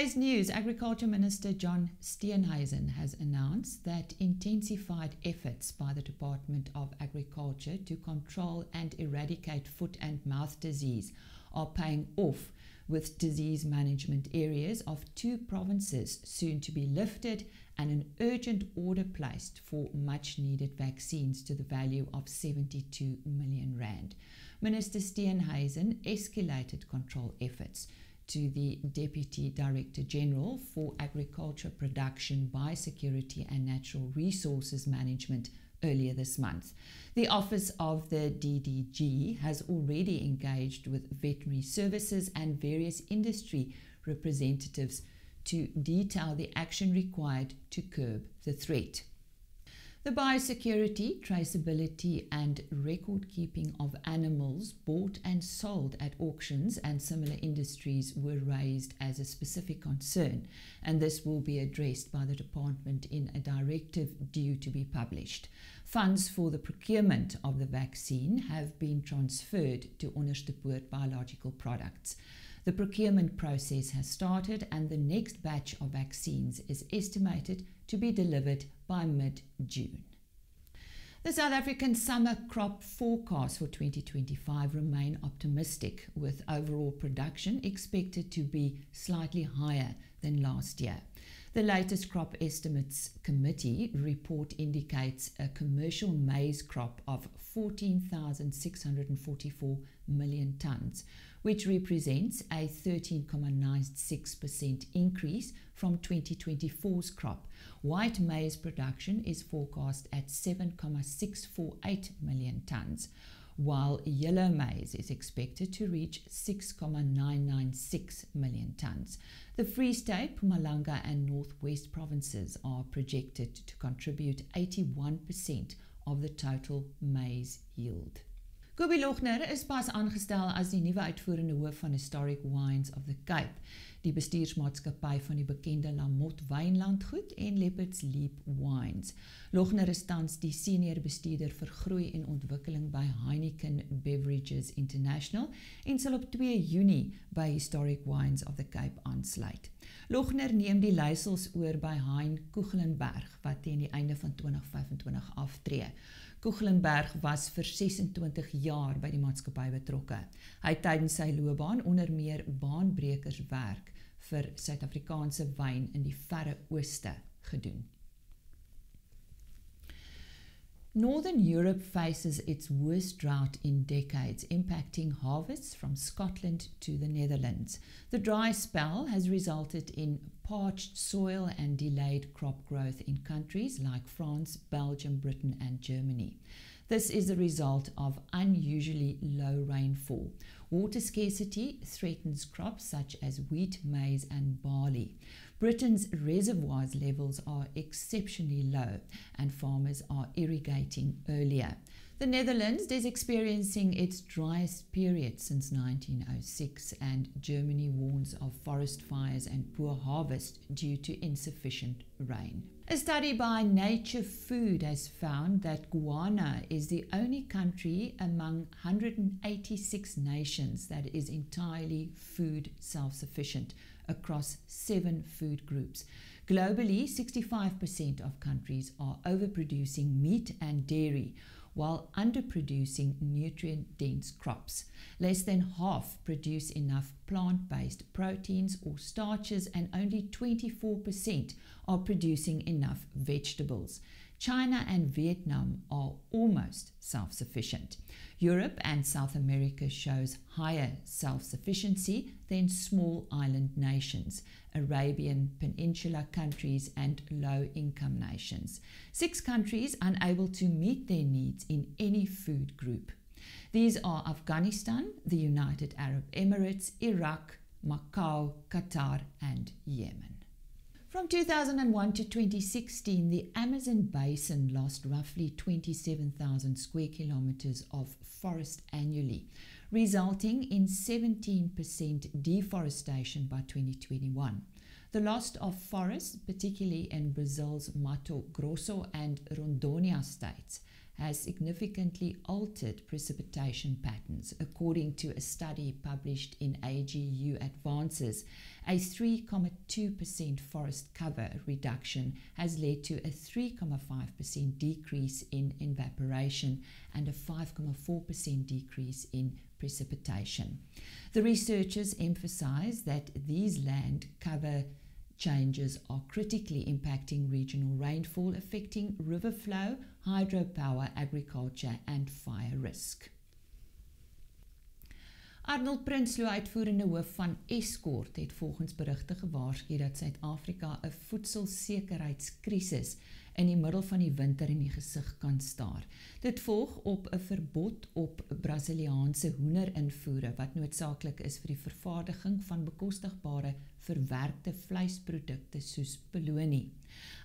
today's news, Agriculture Minister John Steenhuisen has announced that intensified efforts by the Department of Agriculture to control and eradicate foot and mouth disease are paying off, with disease management areas of 2 provinces soon to be lifted and an urgent order placed for much needed vaccines to the value of 72 million rand. Minister Steenhuisen escalated control efforts to the Deputy Director General for Agriculture Production, Biosecurity and Natural Resources Management earlier this month. The Office of the DDG has already engaged with veterinary services and various industry representatives to detail the action required to curb the threat. The biosecurity, traceability and record-keeping of animals bought and sold at auctions and similar industries were raised as a specific concern, and this will be addressed by the department in a directive due to be published. Funds for the procurement of the vaccine have been transferred to Onderstepoort Biological Products. The procurement process has started and the next batch of vaccines is estimated to be delivered by mid-June. The South African summer crop forecast for 2025 remain optimistic, with overall production expected to be slightly higher than last year. The latest Crop Estimates Committee report indicates a commercial maize crop of 14,644 million tonnes, which represents a 13.96% increase from 2024's crop. White maize production is forecast at 7.648 million tonnes, while yellow maize is expected to reach 6.996 million tonnes. The Free State, Mpumalanga and Northwest provinces are projected to contribute 81% of the total maize yield. Kobie Lochner is pas aangestel as die nuwe uitvoerende hoof van Historic Wines of the Cape, die bestuursmaatskappy van die bekende Lamot Wynlandgoed en Leopards Leap Wines. Lochner is tans die senior bestuurder vir groei en ontwikkeling by Heineken Beverages International en sal op 2 Junie by Historic Wines of the Cape aansluit. Lochner neem die leiersels oor by Hein Koegelenberg, wat teen die einde van 2025 aftree. Koegelenberg was vir 26 jaar by die maatskappy betrokke. Hy het tydens sy loopbaan onder meer baanbrekers werk vir Suid-Afrikaanse wyn in die Verre Ooste gedoen. Northern Europe faces its worst drought in decades, impacting harvests from Scotland to the Netherlands. The dry spell has resulted in parched soil and delayed crop growth in countries like France, Belgium, Britain and Germany. This is the result of unusually low rainfall. Water scarcity threatens crops such as wheat, maize and barley. Britain's reservoirs levels are exceptionally low and farmers are irrigating earlier. The Netherlands is experiencing its driest period since 1906, and Germany warns of forest fires and poor harvest due to insufficient rain. A study by Nature Food has found that Guyana is the only country among 186 nations that is entirely food self-sufficient across 7 food groups. Globally, 65% of countries are overproducing meat and dairy, while underproducing nutrient-dense crops. Less than half produce enough plant-based proteins or starches, and only 24% are producing enough vegetables. China and Vietnam are almost self-sufficient. Europe and South America shows higher self-sufficiency than small island nations, Arabian Peninsula countries and low-income nations. 6 countries unable to meet their needs in any food group. These are Afghanistan, the United Arab Emirates, Iraq, Macau, Qatar and Yemen. From 2001 to 2016, the Amazon basin lost roughly 27,000 square kilometers of forest annually, resulting in 17% deforestation by 2021. The loss of forests, particularly in Brazil's Mato Grosso and Rondônia states, has significantly altered precipitation patterns. According to a study published in AGU Advances, a 3.2% forest cover reduction has led to a 3.5% decrease in evaporation and a 5.4% decrease in precipitation. The researchers emphasize that these land cover changes are critically impacting regional rainfall, affecting river flow, hydropower, agriculture and fire risk. Arnold Prinsloo, uitvoerende hoof van Escort, het volgens berigte gewaarsku dat Suid-Afrika 'n voedselsekerheidskrisis in die middel van die winter in die gesig kan staar. Dit volg op 'n verbod op Brasiliaanse hoenderinvoere wat noodsaaklik is vir die vervaardiging van bekostigbare verwerkte vleisprodukte soos belonie.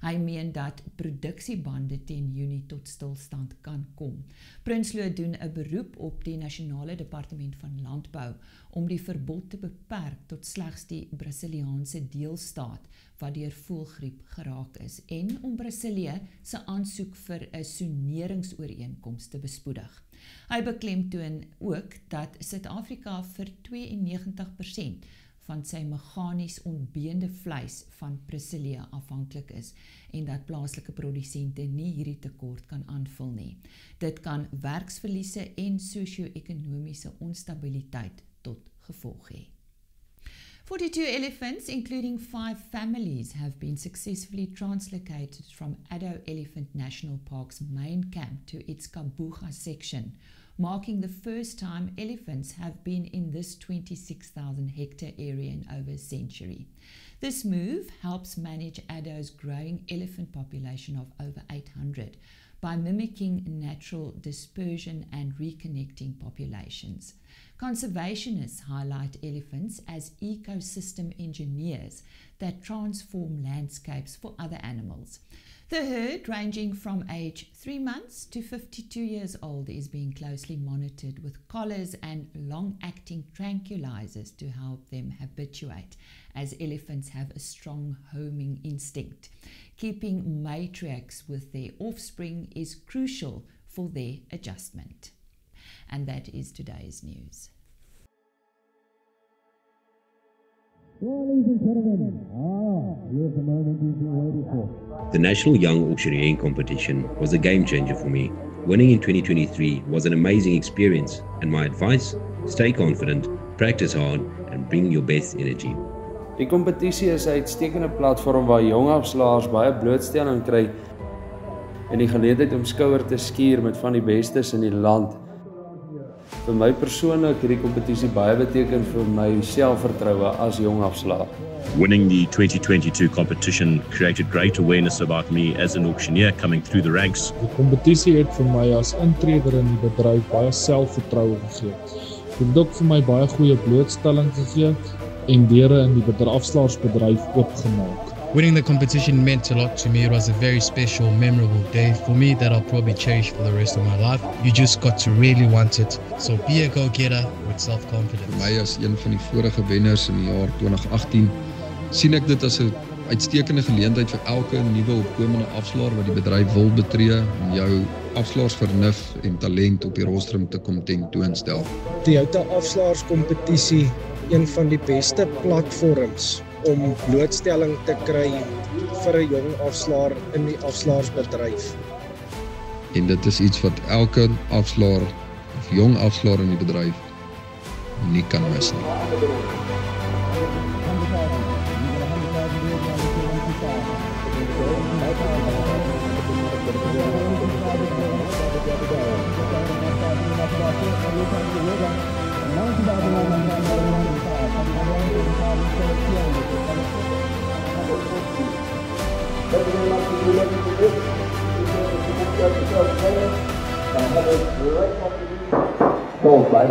Hy meen dat produksiebande teen Junie tot stilstand kan kom. Prinsloo doen 'n beroep op die Nasionale Departement van Landbou om die verbod te beperk tot slegs die Brasiliaanse deelstaat wat deur voëlgriep geraak is en om Brasilië se aansoek vir 'n soneringsooreenkoms te bespoedig. Hy beklemtoon ook dat Suid-Afrika vir 92% van sy meganies ontbeende vleis van Brasilië afhanklik is en dat plaaslike produsente nie hierdie tekort kan aanvul nie. Dit kan werksverliese en sosio-ekonomiese onstabiliteit tot gevolg hê. 42 elephants, including 5 families, have been successfully translocated from Addo Elephant National Park's main camp to its Kabuga section, marking the first time elephants have been in this 26,000 hectare area in over a century. This move helps manage Addo's growing elephant population of over 800 by mimicking natural dispersion and reconnecting populations. Conservationists highlight elephants as ecosystem engineers that transform landscapes for other animals. The herd, ranging from age 3 months to 52 years old, is being closely monitored with collars and long-acting tranquilizers to help them habituate, as elephants have a strong homing instinct. Keeping matriarchs with their offspring is crucial for their adjustment. And that is today's news. Ladies and gentlemen, here's the moment we've been waiting for. The National Young Auctioneering Competition was a game changer for me. Winning in 2023 was an amazing experience, and my advice, stay confident, practice hard and bring your best energy. Die kompetisie is 'n uitstekende platform waar jong afslaers baie blootstelling kry en die geleentheid om skouer te skuur met van die bestes in die land. Vir my persoonlik het die kompetisie baie beteken vir my selfvertroue as jong afslaer. Winning the 2022 competition created great awareness about me as an auctioneer coming through the ranks. Die kompetisie het vir my as intreder in die bedryf baie selfvertroue gegee. Dit het ook vir my baie goeie blootstelling gegee en deure in die afslaarsbedryf oopgemaak. Winning the competition meant a lot to me. It was a very special, memorable day for me that I'll probably cherish for the rest of my life. You just got to really want it. So be a go-getter with self-confidence. Vir my as een van die vorige wenners in die jaar 2018 sien ek dit as 'n uitstekende geleentheid vir elke nuwe opkomende afslaer wat die bedryf wil betree om jou afslaarsvernuf en talent op die rostrum te kom tentoonstel. Die Toyota afslaerskompetisie een van die beste platforms om blootstelling te kry vir 'n jong afslaer in die afslaarsbedryf. En dit is iets wat elke afslaer of jong afslaer in die bedryf nie kan mis nie. Go, fly